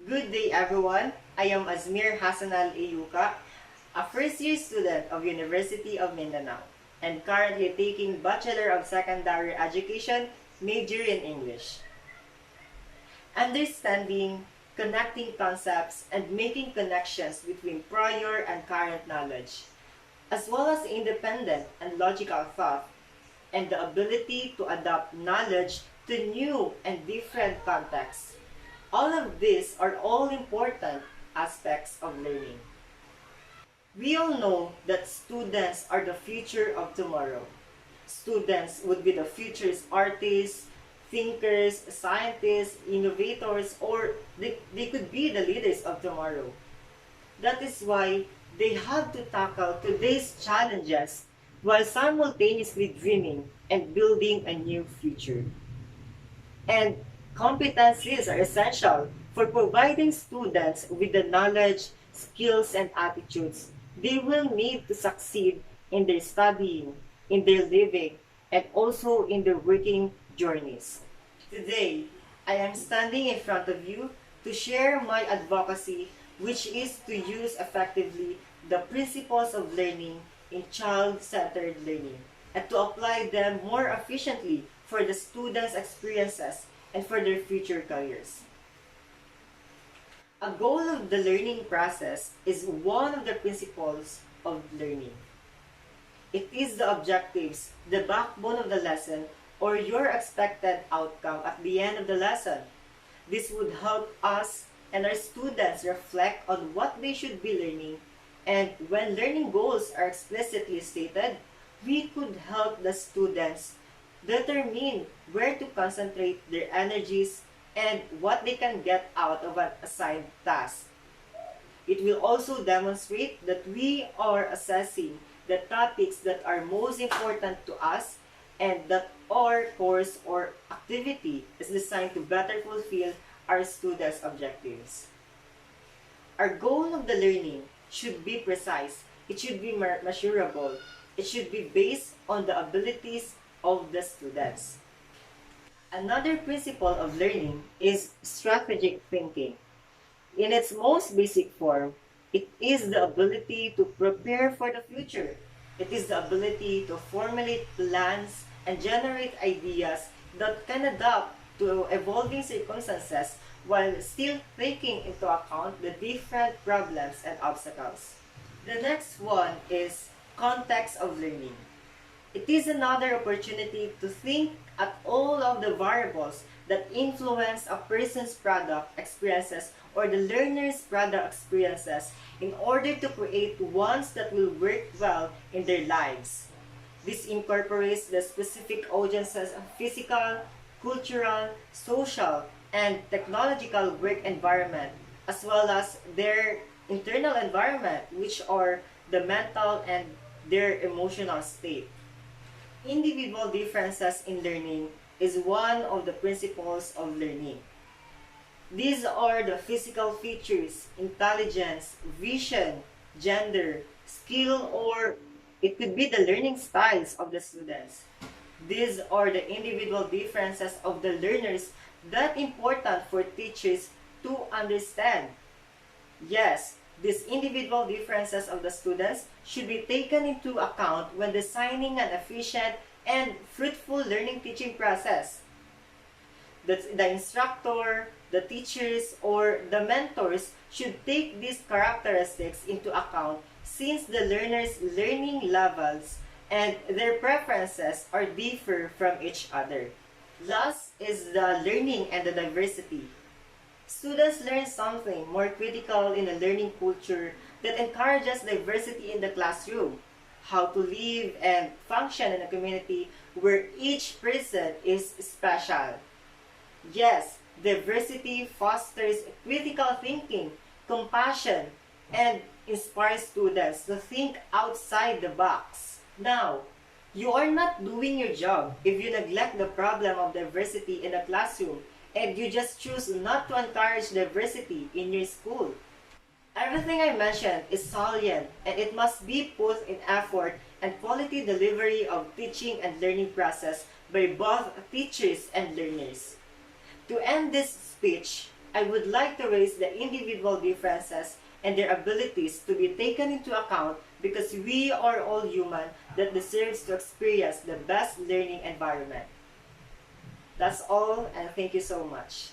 Good day everyone. I am Azmir Hassanal Eyuka, a first-year student of University of Mindanao and currently taking Bachelor of Secondary Education major in English. Understanding, connecting concepts, and making connections between prior and current knowledge, as well as independent and logical thought, and the ability to adapt knowledge to new and different contexts. All of these are all important aspects of learning. We all know that students are the future of tomorrow. Students would be the future's artists, thinkers, scientists, innovators, or they could be the leaders of tomorrow. That is why they have to tackle today's challenges while simultaneously dreaming and building a new future. And competencies are essential for providing students with the knowledge, skills, and attitudes they will need to succeed in their studying, in their living, and also in their working journeys. Today, I am standing in front of you to share my advocacy, which is to use effectively the principles of learning in child-centered learning and to apply them more efficiently for the students' experiences and for their future careers. A goal of the learning process is one of the principles of learning. It is the objectives, the backbone of the lesson, or your expected outcome at the end of the lesson. This would help us and our students reflect on what they should be learning, and when learning goals are explicitly stated, we could help the students determine where to concentrate their energies and what they can get out of an assigned task. It will also demonstrate that we are assessing the topics that are most important to us and that our course or activity is designed to better fulfill our students' objectives. Our goal of the learning should be precise, it should be measurable, it should be based on the abilities of the students. Another principle of learning is strategic thinking. In its most basic form, it is the ability to prepare for the future. It is the ability to formulate plans and generate ideas that can adapt to evolving circumstances while still taking into account the different problems and obstacles. The next one is context of learning. It is another opportunity to think at all of the variables that influence a person's product experiences or the learner's product experiences in order to create ones that will work well in their lives. This incorporates the specific audience's physical, cultural, social, and technological work environment, as well as their internal environment, which are the mental and their emotional state. Individual differences in learning is one of the principles of learning. These are the physical features, intelligence, vision, gender, skill, or it could be the learning styles of the students. These are the individual differences of the learners that important for teachers to understand. Yes, these individual differences of the students should be taken into account when designing an efficient and fruitful learning teaching process. The instructor, the teachers, or the mentors should take these characteristics into account since the learners' learning levels and their preferences are differ from each other. Last is the learning and the diversity. Students learn something more critical in a learning culture that encourages diversity in the classroom, how to live and function in a community where each person is special. Yes, diversity fosters critical thinking, compassion, and inspires students to think outside the box. Now, you are not doing your job if you neglect the problem of diversity in a classroom and you just choose not to encourage diversity in your school. Everything I mentioned is salient and it must be put in effort and quality delivery of teaching and learning process by both teachers and learners. To end this speech, I would like to raise the individual differences and their abilities to be taken into account because we are all human that deserves to experience the best learning environment. That's all, and thank you so much.